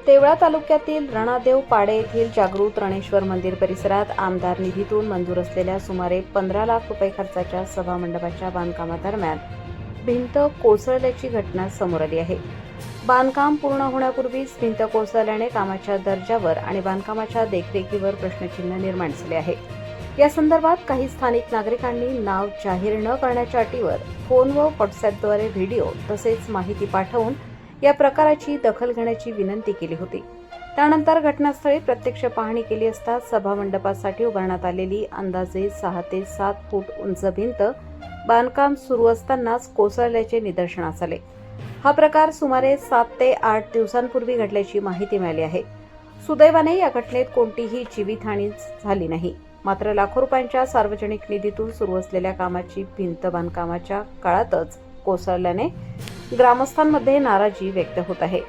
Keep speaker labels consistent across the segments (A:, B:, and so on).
A: देवळा तालुक्यातील रणादेव पाडे येथील जागृत रणेश्वर मंदिर परिसरात आमदार निधीतून मंजूर असलेल्या सुमारे 15 लाख रुपये खर्चाच्या सभामंडपाच्या बांधकामादरम्यान भिंत कोसळल्याची घटना समोर आली आहे। बांधकाम पूर्ण होण्यापूर्वीच भिंत कोसळल्याने कामाच्या दर्जावर आणि बांधकामाच्या देखरेखीवर प्रश्नचिन्ह निर्माण झाले आहे। या संदर्भात काही स्थानिक नागरिकांनी नाव जाहीर न करण्याच्या अटीवर फोन व व्हॉट्सअॅपद्वारे व्हिडिओ तसेच माहिती पाठवून या प्रकाराची दखल घेण्याची विनंती केली होती। त्यानंतर घटनास्थळी प्रत्यक्ष पाहणी केली असता सभामंडपासाठी उभारण्यात आलेली अंदाजे 6 ते 7 फूट उंच भिंत बांधकाम सुरू असतानाच कोसळल्याचे निदर्शनास आले। हा प्रकार सुमारे 7 ते 8 दिवसांपूर्वी घडल्याची माहिती मिळाली आहे। सुदैवाने या घटनेत कोणतीही जीवितहानी झाली नाही। मात्र लाखो रुपयांच्या सार्वजनिक निधीतून सुरू असलेल्या कामाची भिंत बांधकामाच्या काळातच कोसळल्याने ग्रामस्थांमध्ये नाराजी व्यक्त होत आहे।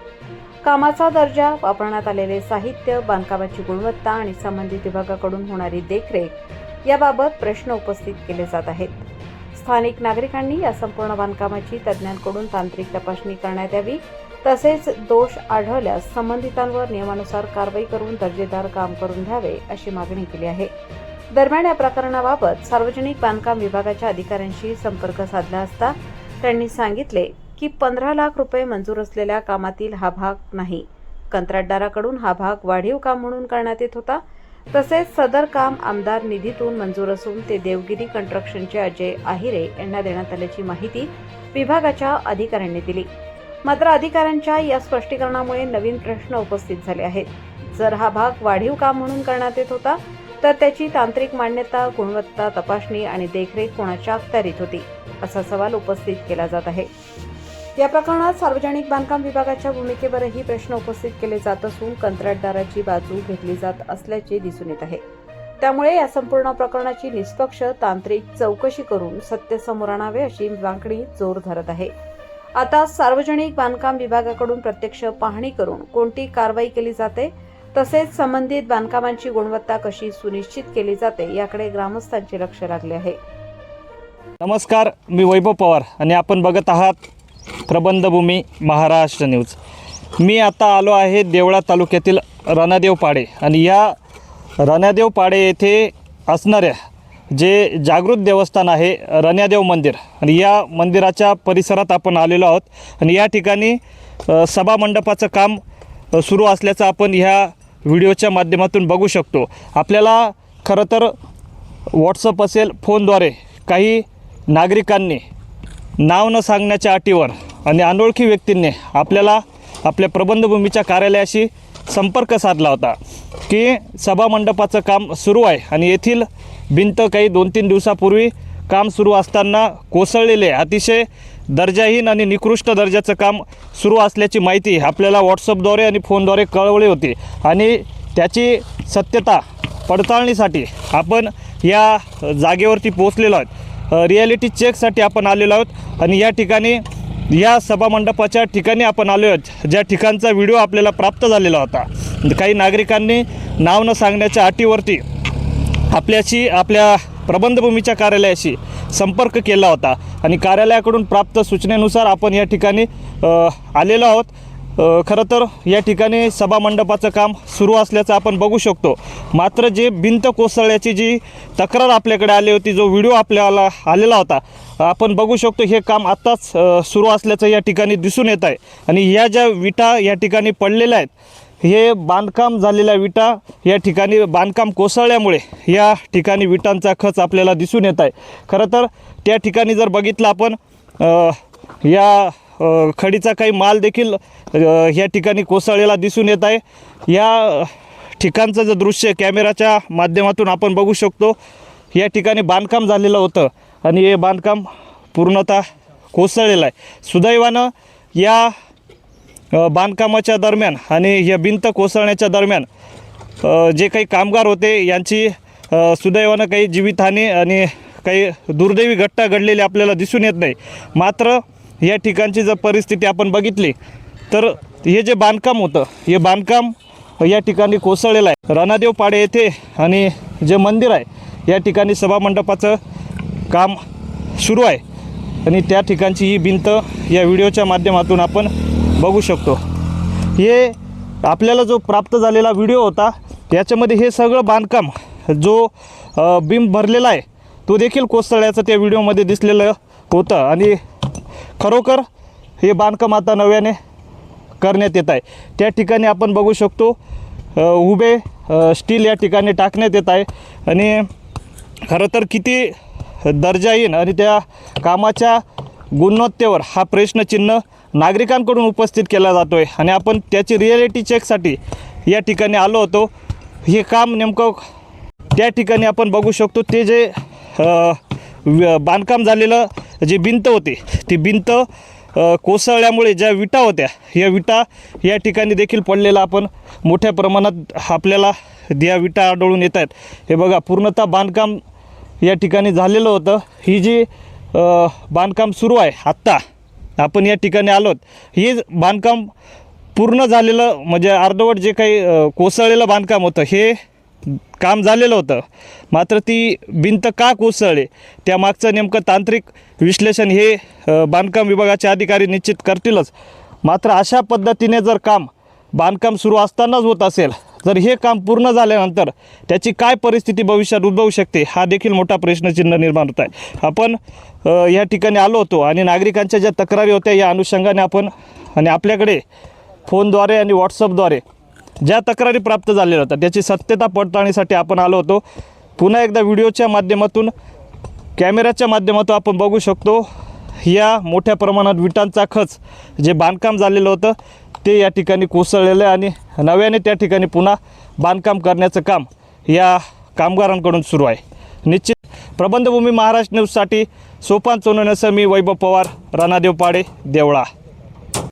A: कामाचा दर्जा, वापरण्यात आलेले साहित्य, बांधकामाची गुणवत्ता आणि संबंधित विभागाकडून होणारी देखरेख याबाबत प्रश्न उपस्थित केले जात आहेत। स्थानिक नागरिकांनी या संपूर्ण बांधकामाची तज्ज्ञांकडून तांत्रिक तपासणी करण्यात यावी, तसेच दोष आढळल्यास संबंधितांवर नियमानुसार कारवाई करून दर्जेदार काम करून द्यावे अशी मागणी केली आहे। दरम्यान या प्रकरणाबाबत सार्वजनिक बांधकाम विभागाच्या अधिकाऱ्यांशी संपर्क साधला असता त्यांनी सांगितले की 15 लाख रुपये मंजूर असलेल्या कामातील हा भाग नाही, कंत्राटदाराकडून हा भाग वाढीव काम म्हणून करण्यात येत होता। तसेच सदर काम आमदार निधीतून मंजूर असून ते देवगिरी कंस्ट्रक्शनचे अजय आहिरे यांना देण्यात आल्याची माहिती विभागाच्या अधिकाऱ्यांनी दिली। मात्र अधिकाऱ्यांच्या या स्पष्टीकरणामुळे नवीन प्रश्न उपस्थित झाले आहेत। जर हा भाग वाढीव काम म्हणून करण्यात येत होता तर त्याची तांत्रिक मान्यता, गुणवत्ता तपासणी आणि देखरेख कोणाच्या अखत्यारीत होती, असा सवाल उपस्थित केला जात आहे। या प्रकरणात सार्वजनिक बांधकाम विभागाच्या भूमिकेवरही प्रश्न उपस्थित केले जात असून कंत्राटदाराची बाजू घेतली जात असल्याचे दिसून येत आहे। त्यामुळे या संपूर्ण प्रकरणाची निष्पक्ष तांत्रिक चौकशी करून सत्य समोर आणावे अशी मागणी जोर धरत आहे। आता सार्वजनिक बांधकाम विभागाकडून प्रत्यक्ष पाहणी करून कोणती कारवाई केली जाते, तसेच संबंधित बांधकामांची गुणवत्ता कशी सुनिश्चित केली जाते याकडे ग्रामस्थांचे लक्ष लागले आहे।
B: नमस्कार, मी वैभव पवार आणि आपण बघत आहात प्रबंधभूमी महाराष्ट्र न्यूज। मी आता आलो आहे देवळा तालुक्यातील रणादेव पाडे आणि या रणादेव पाडे येथे असणाऱ्या जे जागृत देवस्थान आहे रणादेव मंदिर आणि या मंदिराच्या परिसरात आपण आलेलो आहोत आणि या ठिकाणी सभामंडपाचं काम सुरू असल्याचं आपण ह्या व्हिडिओच्या माध्यमातून बघू शकतो। आपल्याला खरं तर व्हॉट्सअप असेल, फोनद्वारे काही नागरिकांनी नाव न सांगण्याच्या अटीवर आणि अनोळखी व्यक्तींनी आपल्याला आपल्या प्रबंधभूमीच्या कार्यालयाशी संपर्क साधला होता की सभामंडपाचं काम सुरू आहे आणि येथील भिंत काही 2-3 दिवसापूर्वी काम सुरू असताना कोसळलेले अतिशय दर्जाहीन आणि निकृष्ट दर्जाचं काम सुरू असल्याची माहिती आपल्याला व्हॉट्सअपद्वारे आणि फोनद्वारे कळवली होती आणि त्याची सत्यता पडताळणीसाठी आपण या जागेवरती पोहोचलेलो आहोत। रिॲलिटी चेकसाठी आपण आलेलो आहोत आणि या ठिकाणी या सभामंडपाच्या ठिकाणी आपण आलो आहोत ज्या ठिकाणचा व्हिडिओ आपल्याला प्राप्त झालेला होता। काही नागरिकांनी नाव न सांगण्याच्या अटीवरती आपल्या प्रबंधभूमीच्या कार्यालयाशी संपर्क केला होता आणि कार्यालयाकडून प्राप्त सूचनेनुसार आपण या ठिकाणी आलेलो आहोत। खरं तर या ठिकाणी सभामंडपाचं काम सुरू असल्याचं आपण बघू शकतो। मात्र जे भिंत कोसळल्याची जी तक्रार आपल्याकडे आली होती, जो व्हिडिओ आपल्याला आलेला होता, आपण बघू शकतो हे काम आत्ताच सुरू असल्याचं या ठिकाणी दिसून येत आहे आणि ह्या ज्या विटा या ठिकाणी पडलेल्या आहेत, हे बांधकाम झालेल्या विटा या ठिकाणी बांधकाम कोसळल्यामुळे या ठिकाणी विटांचा खच आपल्याला दिसून येत आहे। खरं तर त्या ठिकाणी जर बघितलं आपण या खडीचा काही माल देखील या ठिकाणी कोसळलेला दिसून येत आहे। या ठिकाणचं जे दृश्य कॅमेराच्या माध्यमातून आपण बघू शकतो, या ठिकाणी बांधकाम झालेलं होतं आणि हे बांधकाम पूर्णतः कोसळलेलं आहे। सुदैवानं या बांधकामाच्या दरम्यान आणि या भिंत कोसळण्याच्या दरम्यान जे काही कामगार होते यांची सुदैवानं काही जीवितहानी आणि काही दुर्दैवी घटना घडलेली आपल्याला दिसून येत नाही। मात्र या ठिकाणची जर परिस्थिती आपण बघितली तर हे जे बांधकाम होतं, हे बांधकाम या ठिकाणी कोसळलेलं आहे। रणादेव पाडे येथे आणि जे मंदिर आहे या ठिकाणी सभामंडपाचं काम सुरू आहे आणि त्या ठिकाणची ही भिंत या व्हिडिओच्या माध्यमातून आपण बघू शकतो। हे आपल्याला जो प्राप्त झालेला व्हिडिओ होता याच्यामध्ये हे सगळं बांधकाम जो बीम भरलेला आहे तो देखील कोसळल्याचं त्या व्हिडिओमध्ये दिसलेलं होतं आणि खरोखर हे बांधकाम आता नव्याने करण्यात येत आहे। त्या ठिकाणी आपण बघू शकतो उभे स्टील या ठिकाणी टाकण्यात येत आहे आणि खरं तर किती दर्जाहीन आणि त्या कामाच्या गुणवत्तेवर हा प्रश्नचिन्ह नागरिकांकडून उपस्थित केला जातो आहे आणि आपण त्याची रिॲलिटी चेकसाठी या ठिकाणी आलो होतो। हे काम नेमकं त्या ठिकाणी आपण बघू शकतो ते जे बांधकाम झालेलं जी भिंत होती ती भिंत कोसळल्यामुळे ज्या विटा होत्या या विटा या ठिकाणी देखील पडलेला आपण मोठ्या प्रमाणात आपल्याला या विटा आढळून येत आहेत। हे बघा पूर्णतः बांधकाम या ठिकाणी झालेलं होतं। ही जी बांधकाम सुरू आहे आत्ता आपण या ठिकाणी आलोत हे बांधकाम पूर्ण झालेलं म्हणजे अर्धवट जे काही कोसळलेलं बांधकाम होतं हे काम झालेलं होतं, मात्र ती भिंत का कोसळली त्यामागचं नेमकं तांत्रिक विश्लेषण हे बांधकाम विभागाचे अधिकारी निश्चित करतीलच। मात्र अशा पद्धतीने जर बांधकाम सुरू असतानाच होत असेल तर हे काम पूर्ण झाल्यानंतर त्याची काय परिस्थिती भविष्यात उद्भवू शकते हा देखील मोठा प्रश्नचिन्ह निर्माण होत आहे। आपण या ठिकाणी आलो होतो आणि नागरिकांच्या ज्या तक्रारी होत्या या अनुषंगाने आपण आणि आपल्याकडे फोनद्वारे आणि व्हॉट्सअपद्वारे ज्या तक्रारी प्राप्त झालेल्या होत्या त्याची सत्यता पडताळणीसाठी आपण आलो होतो। पुन्हा एकदा व्हिडिओच्या माध्यमातून कॅमेऱ्याच्या माध्यमातून आपण बघू शकतो या मोठ्या प्रमाणात विटांचा खच जे बांधकाम झालेलं होतं ते या ठिकाणी कोसळलेलं आहे आणि नव्याने त्या ठिकाणी पुन्हा बांधकाम करण्याचं काम या कामगारांकडून सुरू आहे। निश्चित प्रबंधभूमी महाराष्ट्र न्यूजसाठी सोपान सोनवण्यासह मी वैभव पवार, राणादेव पाडे, देवळा।